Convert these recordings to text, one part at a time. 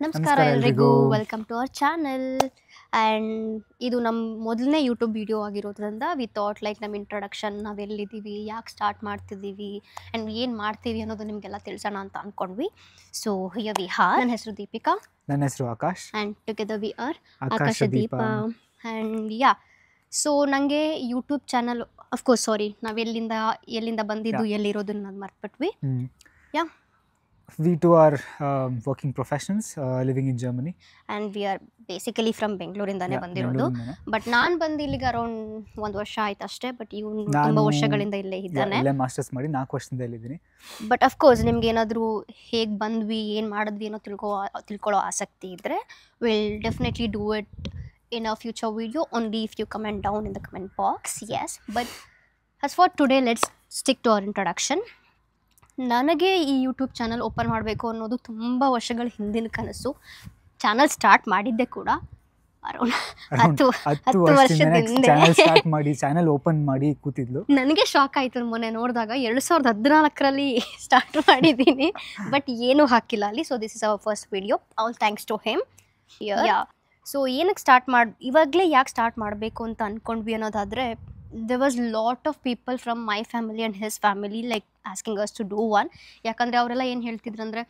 ನಮಸ್ಕಾರ ಎಲ್ರಿಗೂ, welcome to our channel. And ಇದು ನಮ್ಮ ಮೊದಲನೇ ಯೂಟ್ಯೂಬ್ ವಿಡಿಯೋ ಆಗಿರೋದ್ರಿಂದ ವಿ ಥಾಟ್ ಲೈಕ್ ನಮ್ಮ ಇಂಟ್ರೊಡಕ್ಷನ್, ನಾವೆಲ್ಲಿದ್ದೀವಿ, ಯಾಕೆ ಸ್ಟಾರ್ಟ್ ಮಾಡ್ತಿದ್ದೀವಿ ಆ್ಯಂಡ್ ಏನು ಮಾಡ್ತೀವಿ ಅನ್ನೋದು ನಿಮಗೆಲ್ಲ ತಿಳಿಸೋಣ ಅಂತ ಅಂದ್ಕೊಂಡ್ವಿ. So here we are. ನನ್ನ ಹೆಸರು ದೀಪಿಕಾ. ನನ್ನ ಹೆಸರು Akash. And together we are Akashadeepa. And yeah, so ನನಗೆ ಯೂಟ್ಯೂಬ್ ಚಾನಲ್, ಅಫ್ಕೋರ್ಸ್ ಸಾರಿ, ನಾವು ಎಲ್ಲಿಂದ ಬಂದಿದ್ದು ಎಲ್ಲಿರೋದನ್ನ ನಾನು ಮರ್ತ್ಬಿಟ್ವಿ. ಯಾ, we two are working professionals living in Germany, and we are basically from ಬೆಂಗಳೂರಿಂದಾನೆ ಬಂದಿರೋದು. ಬಟ್ ನಾನು ಬಂದು ಇಲ್ಲಿಗೆ ಅರೌಂಡ್ 1 ವರ್ಷ ಆಯ್ತು ಅಷ್ಟೇ. ಬಟ್ ಇವನು ತುಂಬ ವರ್ಷಗಳಿಂದ ಇಲ್ಲೇ ಇದ್ದಾನೆ. ಇಲ್ಲೇ ಮಾಸ್ಟರ್ಸ್ ಮಾಡಿ 4 ವರ್ಷದಿಂದ ಇಲ್ಲಿದ್ದೀನಿ. ಬಟ್ ಅಫ್ಕೋರ್ಸ್ ನಿಮ್ಗೆ ಏನಾದರೂ ಹೇಗೆ ಬಂದ್ವಿ, ಏನು ಮಾಡಿದ್ವಿ ಅನ್ನೋ ತಿಳ್ಕೊಳ್ಳೋ ಆಸಕ್ತಿ ಇದ್ದರೆ will definitely do it in a future video, only if you comment down in the comment box. Yes, but as for today, let's stick to our introduction. ನನಗೆ ಈ ಯೂಟ್ಯೂಬ್ ಚಾನಲ್ ಓಪನ್ ಮಾಡಬೇಕು ಅನ್ನೋದು ತುಂಬ ವರ್ಷಗಳ ಹಿಂದಿನ ಕನಸು. ಚಾನಲ್ ಸ್ಟಾರ್ಟ್ ಮಾಡಿದ್ದೆ ಕೂಡ ಅರೌಂಡ್ 10 ವರ್ಷದ ಹಿಂದೆ. ಚಾನಲ್ ಓಪನ್ ಮಾಡಿ ಕೂತಿದ್ಲು. ನನಗೆ ಶಾಕ್ ಆಯಿತು ಮೊನ್ನೆ ನೋಡಿದಾಗ 2014ರಲ್ಲಿ ಸ್ಟಾರ್ಟ್ ಮಾಡಿದ್ದೀನಿ, ಬಟ್ ಏನೂ ಹಾಕಿಲ್ಲ ಅಲ್ಲಿ. So this is our first video, all thanks to him. Yeah, so ಏನಕ್ಕೆ ಇವಾಗಲೇ ಯಾಕೆ ಸ್ಟಾರ್ಟ್ ಮಾಡಬೇಕು ಅಂತ ಅಂದ್ಕೊಂಡ್ವಿ ಅನ್ನೋದಾದರೆ, there was lot of people from my family and his family like asking us to do one. ಯಾಕಂದರೆ ಅವರೆಲ್ಲ ಏನು ಹೇಳ್ತಿದ್ರು ಅಂದರೆ,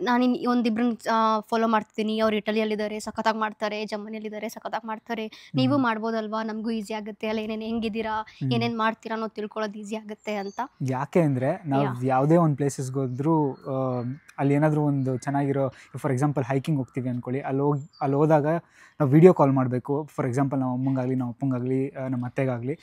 ನಾನು ಒಂದಿಬ್ರನ್ನ ಫಾಲೋ ಮಾಡ್ತಿದ್ದೀನಿ, ಅವ್ರು ಇಟಲಿಯಲ್ಲಿದ್ದಾರೆ, ಸಖತ್ತಾಗಿ ಮಾಡ್ತಾರೆ, ಜರ್ಮನಿಯಲ್ಲಿದ್ದಾರೆ, ಸಖತ್ತಾಗಿ ಮಾಡ್ತಾರೆ, ನೀವು ಮಾಡ್ಬೋದಲ್ವಾ, ನಮಗೂ ಈಸಿ ಆಗುತ್ತೆ ಅಲ್ಲ, ಹೆಂಗಿದ್ದೀರಾ, ಏನೇನು ಮಾಡ್ತೀರಾ ಅನ್ನೋದು ತಿಳ್ಕೊಳ್ಳೋದು ಈಸಿ ಆಗುತ್ತೆ ಅಂತ. ಯಾಕೆ ಅಂದರೆ, ನಾವು ಯಾವುದೇ ಒಂದು ಪ್ಲೇಸಸ್ಗೆ ಹೋದ್ರೂ ಅಲ್ಲಿ ಏನಾದರೂ ಒಂದು ಚೆನ್ನಾಗಿರೋ, ಫಾರ್ ಎಕ್ಸಾಂಪಲ್ ಹೈಕಿಂಗ್ ಹೋಗ್ತೀವಿ ಅಂದ್ಕೊಳ್ಳಿ, ಅಲ್ಲಿ ಹೋದಾಗ ನಾವು ವಿಡಿಯೋ ಕಾಲ್ ಮಾಡಬೇಕು. ಫಾರ್ ಎಕ್ಸಾಂಪಲ್ ನಮ್ಮ ಅಮ್ಮಂಗಾಗಲಿ, ನಮ್ಮ ಅಪ್ಪಂಗಾಗಲಿ, ನಮ್ಮ ಅತ್ತೆಗಾಗಲಿ,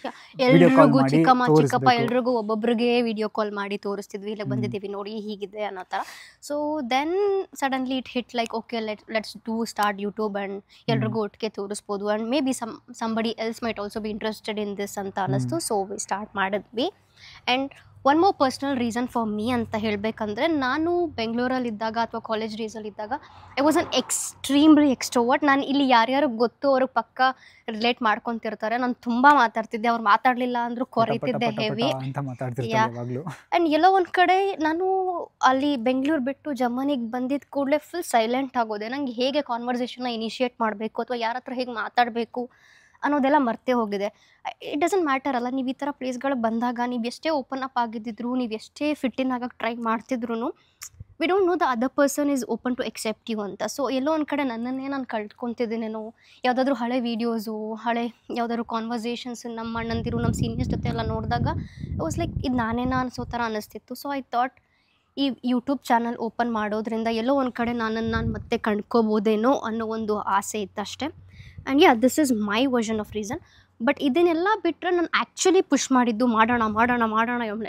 ಎಲ್ರಿಗೂ ಚಿಕ್ಕಪ್ಪ ಎಲ್ರಿಗೂ ಒಬ್ಬೊಬ್ರಿಗೆ ವಿಡಿಯೋ ಕಾಲ್ ಮಾಡಿ ತೋರಿಸ್ತಿದ್ವಿ, ಇಲ್ಲ ಬಂದಿದ್ದೀವಿ ನೋಡಿ ಹೀಗಿದೆ ಅನ್ನೋ ಥರ. So then suddenly it hit like okay, let's do start YouTube and ಎಲ್ರಿಗೂ ಒಟ್ಟಿಗೆ ತೋರಿಸ್ಬೋದು and maybe somebody else might also be interested in this ಅಂತ ಅನ್ನಿಸ್ತು. ಸೊ ವಿ ಸ್ಟಾರ್ಟ್ ಮಾಡಿದ್ವಿ. And one more personal reason for me ಅಂತ ಹೇಳಬೇಕಂದ್ರೆ, ನಾನು ಬೆಂಗಳೂರಲ್ಲಿದ್ದಾಗ ಅಥವಾ ಕಾಲೇಜ್ ಡೇಸಲ್ಲಿದ್ದಾಗ I was an extremely extrovert. ನಾನು ಇಲ್ಲಿ ಯಾರ್ಯಾರು ಗೊತ್ತು ಅವ್ರಿಗೆ ಪಕ್ಕ ರಿಲೇಟ್ ಮಾಡ್ಕೊತಿರ್ತಾರೆ. ನಾನು ತುಂಬ ಮಾತಾಡ್ತಿದ್ದೆ, ಅವ್ರು ಮಾತಾಡಲಿಲ್ಲ ಅಂದರೂ ಕೊರೀತಿದ್ದೆ ಹೆವಿ. ಆ್ಯಂಡ್ ಎಲ್ಲೋ ಒಂದು ಕಡೆ ನಾನು ಅಲ್ಲಿ ಬೆಂಗಳೂರು ಬಿಟ್ಟು ಜರ್ಮನಿಗೆ ಬಂದಿದ್ದ ಕೂಡಲೇ ಫುಲ್ ಸೈಲೆಂಟ್ ಆಗೋದೆ. ನಂಗೆ ಹೇಗೆ ಕಾನ್ವರ್ಸೇಷನ್ನ ಇನಿಷಿಯೇಟ್ ಮಾಡಬೇಕು ಅಥವಾ ಯಾರ ಹತ್ರ ಹೇಗೆ ಮಾತಾಡಬೇಕು ಅನ್ನೋದೆಲ್ಲ ಮರ್ತೇ ಹೋಗಿದೆ. ಇಟ್ ಡಸಂಟ್ ಮ್ಯಾಟರ್ ಅಲ್ಲ, ನೀವು ಈ ಥರ ಪ್ಲೇಸ್ಗಳಿಗೆ ಬಂದಾಗ ನೀವು ಎಷ್ಟೇ ಓಪನ್ ಅಪ್ ಆಗಿದ್ದಿದ್ರು, ನೀವು ಎಷ್ಟೇ ಫಿಟ್ ಇನ್ ಆಗಕ್ಕೆ ಟ್ರೈ ಮಾಡ್ತಿದ್ರು, we don't know the other person is open to accept you ಅಂತ. ಸೊ ಎಲ್ಲೋ ಒಂದು ಕಡೆ ನನ್ನನ್ನೇ ನಾನು ಕಳ್ಕೊತಿದ್ದೀನೇನೋ. ಯಾವುದಾದ್ರೂ ಹಳೆ ವೀಡಿಯೋಸು, ಹಳೆ ಯಾವುದಾದ್ರು ಕಾನ್ವರ್ಸೇಷನ್ಸ್ ನಮ್ಮ ಅಣ್ಣಂದಿರು, ನಮ್ಮ ಸೀನಿಯರ್ಸ್ ಜೊತೆ ಎಲ್ಲ ನೋಡಿದಾಗ ಇಟ್ ವಾಸ್ ಲೈಕ್ ಇದು ನಾನೇನಾ ಅನಿಸೋ ಥರ ಅನ್ನಿಸ್ತಿತ್ತು. ಸೊ ಐ ಥಾಟ್ ಈ ಯೂಟ್ಯೂಬ್ ಚಾನಲ್ ಓಪನ್ ಮಾಡೋದ್ರಿಂದ ಎಲ್ಲೋ ಒಂದು ಕಡೆ ನಾನು ಮತ್ತೆ ಕಂಡ್ಕೋಬೋದೇನೋ ಅನ್ನೋ ಒಂದು ಆಸೆ ಇತ್ತು ಅಷ್ಟೇ. And yeah, this is my version of reason. But ಇದನ್ನೆಲ್ಲ ಬಿಟ್ಟರೆ ನಾನು ಆ್ಯಕ್ಚುಲಿ ಪುಷ್ ಮಾಡಿದ್ದು ಮಾಡೋಣ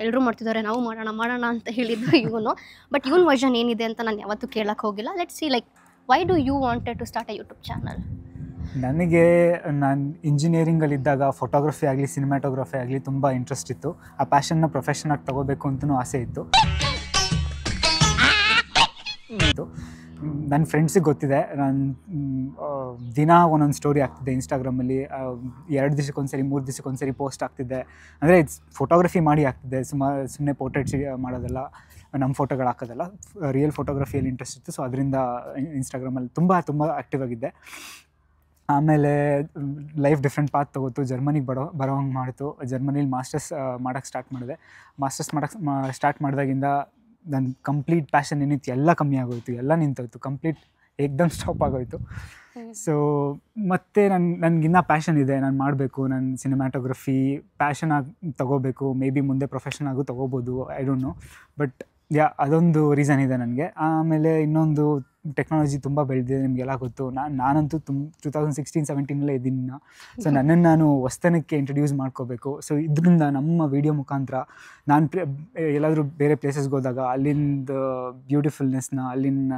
ಎಲ್ಲರೂ ಮಾಡ್ತಿದ್ದಾರೆ, ನಾವು ಮಾಡೋಣ ಅಂತ ಹೇಳಿದ್ದು ಇವನು. ಬಟ್ ಇವನ್ ವರ್ಷನ್ ಏನಿದೆ ಅಂತ ನಾನು ಯಾವತ್ತೂ ಕೇಳಕ್ಕೆ ಹೋಗಿಲ್ಲ. Let's see like why do you wanted to start a YouTube channel? ನನಗೆ ನಾನು ಇಂಜಿನಿಯರಿಂಗಲ್ಲಿದ್ದಾಗ ಫೋಟೋಗ್ರಫಿ ಆಗಲಿ, ಸಿನಿಮಾಟೋಗ್ರಫಿ ಆಗಲಿ ತುಂಬ ಇಂಟ್ರೆಸ್ಟ್ ಇತ್ತು. ಆ ಪ್ಯಾಷನ್ನ ಪ್ರೊಫೆಷನಾಗಿ ತೊಗೋಬೇಕು ಅಂತಲೂ ಆಸೆ ಇತ್ತು. ನನ್ನ ಫ್ರೆಂಡ್ಸಿಗೆ ಗೊತ್ತಿದೆ, ನಾನು ದಿನ ಒಂದೊಂದು ಸ್ಟೋರಿ ಆಗ್ತಿದ್ದೆ ಇನ್ಸ್ಟಾಗ್ರಾಮಲ್ಲಿ. 2 ದಿವಸಕ್ಕೊಂದ್ಸರಿ, 3 ದಿವಸಕ್ಕೊಂದ್ಸರಿ ಪೋಸ್ಟ್ ಆಗ್ತಿದ್ದೆ. ಅಂದರೆ ಫೋಟೋಗ್ರಫಿ ಮಾಡಿ ಆಗ್ತಿದ್ದೆ, ಸುಮ್ಮನೆ ಪೋರ್ಟ್ರೇಟ್ಸ್ ಮಾಡೋದಲ್ಲ, ನಮ್ಮ ಫೋಟೋಗಳು ಹಾಕೋದಲ್ಲ, ರಿಯಲ್ ಫೋಟೋಗ್ರಫಿಯಲ್ಲಿ ಇಂಟ್ರೆಸ್ಟ್ ಇತ್ತು. ಸೊ ಅದರಿಂದ ಇನ್ಸ್ಟಾಗ್ರಾಮಲ್ಲಿ ತುಂಬ ಆ್ಯಕ್ಟಿವ್ ಆಗಿದ್ದೆ. ಆಮೇಲೆ ಲೈಫ್ ಡಿಫ್ರೆಂಟ್ ಪಾತ್ ತೊಗೋತು, ಜರ್ಮನಿಗೆ ಬರೋ ಹಂಗೆ ಮಾಡಿತು. ಜರ್ಮನಿಲಿ ಮಾಸ್ಟರ್ಸ್ ಮಾಡೋಕ್ಕೆ ಸ್ಟಾರ್ಟ್ ಮಾಡಿದೆ. ಮಾಸ್ಟರ್ಸ್ ಸ್ಟಾರ್ಟ್ ಮಾಡಿದಾಗಿಂದ ನನ್ನ ಕಂಪ್ಲೀಟ್ ಪ್ಯಾಷನ್ ಏನಿತ್ತು ಎಲ್ಲ ಕಮ್ಮಿ ಆಗೋಯ್ತು, ಎಲ್ಲ ನಿಂತೋಯ್ತು, ಕಂಪ್ಲೀಟ್ ಏಕ್ದಮ್ ಸ್ಟಾಪ್ ಆಗೋಯ್ತು. ಸೊ ಮತ್ತೆ ನನಗಿನ್ನ ಪ್ಯಾಷನ್ ಇದೆ, ನಾನು ಮಾಡಬೇಕು, ನಾನು ಸಿನಿಮ್ಯಾಟೋಗ್ರಫಿ ಪ್ಯಾಷನ್ ಆಗಿ ತೊಗೋಬೇಕು. ಮೇ ಬಿ ಮುಂದೆ ಪ್ರೊಫೆಷನ್ ಆಗು ತೊಗೋಬೋದು, ಐ ಡೋಂಟ್ ನೋ. ಬಟ್ ಯಾ, ಅದೊಂದು ರೀಸನ್ ಇದೆ ನನಗೆ. ಆಮೇಲೆ ಇನ್ನೊಂದು, ಟೆಕ್ನಾಲಜಿ ತುಂಬ ಬೆಳೆದಿದೆ, ನಿಮಗೆಲ್ಲ ಗೊತ್ತು. ನಾನಂತೂ 2016-17 ಇದ್ದೀನಿ. ಸೊ ನನ್ನನ್ನು ನಾನು ಹೊಸ್ತನಕ್ಕೆ ಇಂಟ್ರಡ್ಯೂಸ್ ಮಾಡ್ಕೋಬೇಕು. ಸೊ ಇದರಿಂದ ನಮ್ಮ ವಿಡಿಯೋ ಮುಖಾಂತರ ನಾನು ಎಲ್ಲಾದರೂ ಬೇರೆ ಪ್ಲೇಸಸ್ಗೆ ಹೋದಾಗ ಅಲ್ಲಿಂದ ಬ್ಯೂಟಿಫುಲ್ನೆಸ್ನ, ಅಲ್ಲಿನ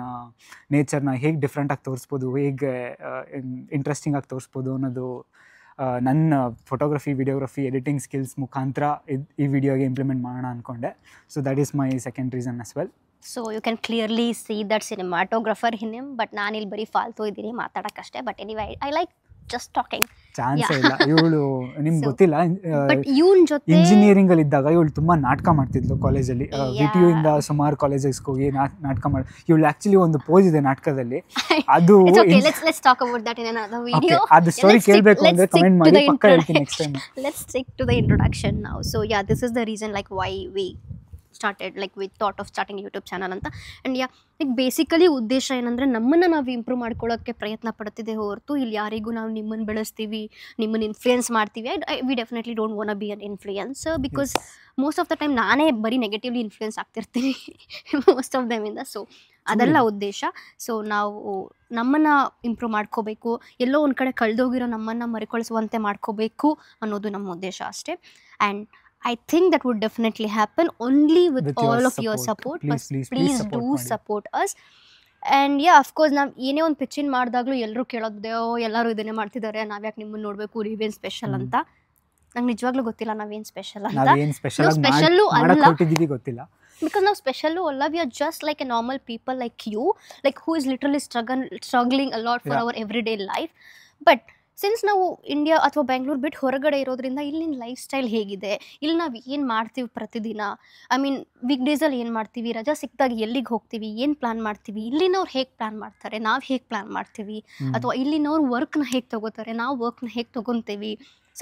ನೇಚರ್ನ ಹೇಗೆ ಡಿಫ್ರೆಂಟಾಗಿ ತೋರಿಸ್ಬೋದು, ಹೇಗೆ ಇಂಟ್ರೆಸ್ಟಿಂಗಾಗಿ ತೋರಿಸ್ಬೋದು ಅನ್ನೋದು ನನ್ನ ಫೋಟೋಗ್ರಫಿ, ವಿಡಿಯೋಗ್ರಫಿ, ಎಡಿಟಿಂಗ್ ಸ್ಕಿಲ್ಸ್ ಮುಖಾಂತರ ಈ ವಿಡಿಯೋಗೆ ಇಂಪ್ಲಿಮೆಂಟ್ ಮಾಡೋಣ ಅಂದ್ಕೊಂಡೆ. So that is my second reason as well. So you can clearly see that cinematographer in him. But ನಾನಿಲ್ಲಿ ಬರೀ ಫಾಲ್ತು ಇದ್ದೀನಿ ಮಾತಾಡೋಕ್ಕಷ್ಟೇ. But anyway I like just talking. ಚಾನ್ಸೇ ಇಲ್ಲ. ಇವಳು ನಿಮ್ಗೆ ಗೊತ್ತಿಲ್ಲ, ಬಟ್ ಇವನ್ ಜೊತೆ ಇಂಜಿನಿಯರಿಂಗ್ ಅಲ್ಲಿ ಇದ್ದಾಗ ಇವಳು ತುಂಬಾ ನಾಟಕ ಮಾಡ್ತಿದ್ಲು ಕಾಲೇಜಲ್ಲಿ. VTU ಇಂದ ಸುಮಾರು ಕಾಲೇಜಸ್ಗೆ ಹೋಗಿ ನಾಟಕ ಮಾಡಿ, ಇವಳು ಆಕ್ಚುಲಿ ಒಂದು ಪೋಸ್ ಇದೆ ನಾಟಕದಲ್ಲಿ, ಅದು let's talk about that in another video. ಅದು ಸ್ಟೋರಿ ಕೇಳಬೇಕು ಅಂದ್ರೆ ಕಮೆಂಟ್ ಮಾಡಿ, ಪಕ್ಕ ಹೇಳ್ತೀನಿ next time. Let's stick to the introduction now. So yeah, this is the reason like why we started, like we thought of starting a YouTube channel ಅಂತ. And yeah, like basically ಉದ್ದೇಶ ಏನಂದ್ರೆ ನಮ್ಮನ್ನು ನಾವು improve ಮಾಡ್ಕೊಳ್ಳೋಕ್ಕೆ ಪ್ರಯತ್ನ ಪಡ್ತಿದೆ ಹೊರತು ಇಲ್ಲಿ ಯಾರಿಗೂ ನಾವು ನಿಮ್ಮನ್ನು ಬೆಳೆಸ್ತೀವಿ, ನಿಮ್ಮನ್ನು ಇನ್ಫ್ಲೂಯೆನ್ಸ್ ಮಾಡ್ತೀವಿ. We definitely don't want be an influencer because most of the time ನಾನೇ ಬರೀ ನೆಗೆಟಿವ್ಲಿ ಇನ್ಫ್ಲೂಯೆನ್ಸ್ ಆಗ್ತಿರ್ತೀನಿ ಮೋಸ್ಟ್ ಆಫ್ ದೆಮಿಂದ. ಸೊ ಅದೆಲ್ಲ ಉದ್ದೇಶ. ಸೊ ನಾವು ನಮ್ಮನ್ನು ಇಂಪ್ರೂವ್ ಮಾಡ್ಕೋಬೇಕು, ಎಲ್ಲೋ ಒಂದು ಕಡೆ ಕಳೆದೋಗಿರೋ ನಮ್ಮನ್ನು ಮರುಕಳಿಸುವಂತೆ ಮಾಡ್ಕೋಬೇಕು ಅನ್ನೋದು ನಮ್ಮ ಉದ್ದೇಶ ಅಷ್ಟೇ. And I think that would definitely happen only with all of your support. Please do support us. And yeah, of course, ನಾವು ಏನೇ ಒಂದು ಪಿಚ್ಚಿನ್ ಮಾಡಿದಾಗಲೂ ಎಲ್ಲರೂ ಕೇಳೋದು, ಎಲ್ಲರೂ ಇದನ್ನೇ ಮಾಡ್ತಿದ್ದಾರೆ, ನಾವ್ಯಾಕೆ ನಿಮ್ಮನ್ನು ನೋಡಬೇಕು, ನೀವೇನು ಸ್ಪೆಷಲ್ ಅಂತ. ನಂಗೆ ನಿಜವಾಗ್ಲೂ ಗೊತ್ತಿಲ್ಲ ನಾವೇನು ಸ್ಪೆಷಲ್ ಅಂತ. ಸ್ಪೆಷಲ್ಲು ಅಲ್ಲ, ಗೊತ್ತಿಲ್ಲ. ಬಿಕಾಸ್ ನಾವು ಸ್ಪೆಷಲ್ಲು ಅಲ್ಲ. We are just like a normal people like you, like who is literally struggling a lot for our every day life. But since ನಾವು ಇಂಡಿಯಾ ಅಥವಾ ಬೆಂಗಳೂರು ಬಿಟ್ಟು ಹೊರಗಡೆ ಇರೋದ್ರಿಂದ ಇಲ್ಲಿನ ಲೈಫ್ ಸ್ಟೈಲ್ ಹೇಗಿದೆ, ಇಲ್ಲಿ ನಾವು ಏನು ಮಾಡ್ತೀವಿ ಪ್ರತಿದಿನ, ಐ ಮೀನ್ ವೀಕ್ ಡೇಸಲ್ಲಿ ಏನು ಮಾಡ್ತೀವಿ, ರಜಾ ಸಿಕ್ಕಿದಾಗ ಎಲ್ಲಿಗೆ ಹೋಗ್ತೀವಿ, ಏನು ಪ್ಲ್ಯಾನ್ ಮಾಡ್ತೀವಿ, ಇಲ್ಲಿನವ್ರು ಹೇಗೆ ಪ್ಲ್ಯಾನ್ ಮಾಡ್ತಾರೆ, ನಾವು ಹೇಗೆ ಪ್ಲ್ಯಾನ್ ಮಾಡ್ತೀವಿ, ಅಥವಾ ಇಲ್ಲಿನವ್ರು ವರ್ಕ್ನ ಹೇಗೆ ತೊಗೋತಾರೆ, ನಾವು ವರ್ಕ್ನ ಹೇಗೆ ತೊಗೊತೀವಿ,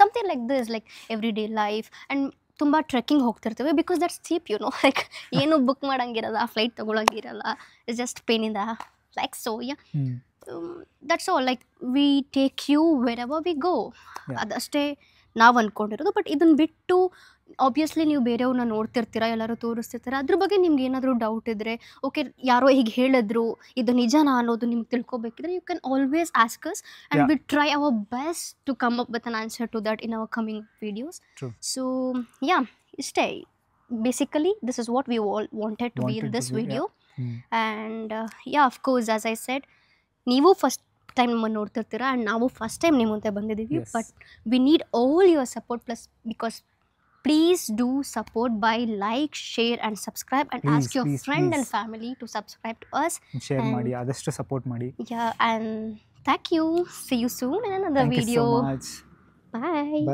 something like this, like every day life. And ತುಂಬ ಟ್ರೆಕ್ಕಿಂಗ್ ಹೋಗ್ತಿರ್ತೀವಿ because that's cheap, you know, like ಏನು ಬುಕ್ ಮಾಡೋಂಗಿರಲ್ಲ, ಫ್ಲೈಟ್ ತೊಗೊಳಂಗಿರಲ್ಲ, it's just pain in the like. So yeah, that's all, like we take you wherever we go. ಅದಷ್ಟೇ ನಾವು ಅಂದ್ಕೊಂಡಿರೋದು. But ಇದನ್ನು ಬಿಟ್ಟು obviously ನೀವು ಬೇರೆಯವ್ರನ್ನ ನೋಡ್ತಿರ್ತೀರ, ಎಲ್ಲರೂ ತೋರಿಸ್ತಿರ್ತೀರ, ಅದ್ರ ಬಗ್ಗೆ ನಿಮ್ಗೆ ಏನಾದರೂ ಡೌಟ್ ಇದ್ದರೆ, ಓಕೆ ಯಾರೋ ಹೀಗೆ ಹೇಳಿದ್ರು ಇದು ನಿಜನಾ ಅನ್ನೋದು ನಿಮ್ಗೆ ತಿಳ್ಕೊಬೇಕಿದ್ರೆ, you can always ask us and we try our best to come up with an answer to that in our coming videos. So yeah, ಇಷ್ಟೇ basically this is what we all wanted to be in this video. And yeah, of course as I said, ನೀವು first time ನಮ್ಮನ್ನು ನೋಡ್ತಿರ್ತೀರ and ನಾವು first time ನಿಮ್ಮ ಮುಂದೆ ಬಂದಿದ್ದೀವಿ. But we need all your support plus because please do support by like, share and subscribe and ask your friend and family to subscribe to us. Share ಮಾಡಿ, ಆದಷ್ಟು support ಮಾಡಿ. Yeah, and thank you. See you soon in another video. Bye.